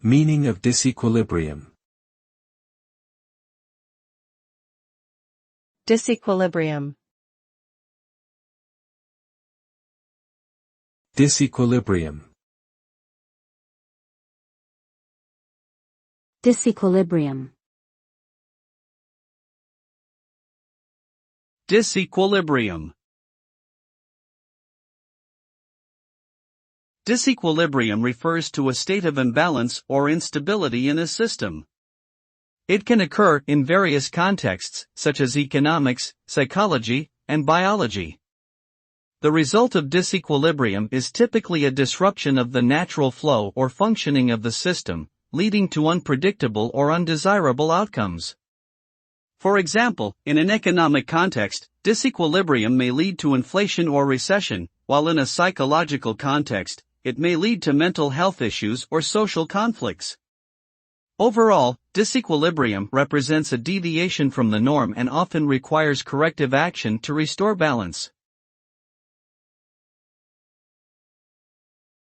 Meaning of disequilibrium. Disequilibrium. Disequilibrium. Disequilibrium. Disequilibrium. Disequilibrium refers to a state of imbalance or instability in a system. It can occur in various contexts, such as economics, psychology, and biology. The result of disequilibrium is typically a disruption of the natural flow or functioning of the system, leading to unpredictable or undesirable outcomes. For example, in an economic context, disequilibrium may lead to inflation or recession, while in a psychological context, it may lead to mental health issues or social conflicts. Overall, disequilibrium represents a deviation from the norm and often requires corrective action to restore balance.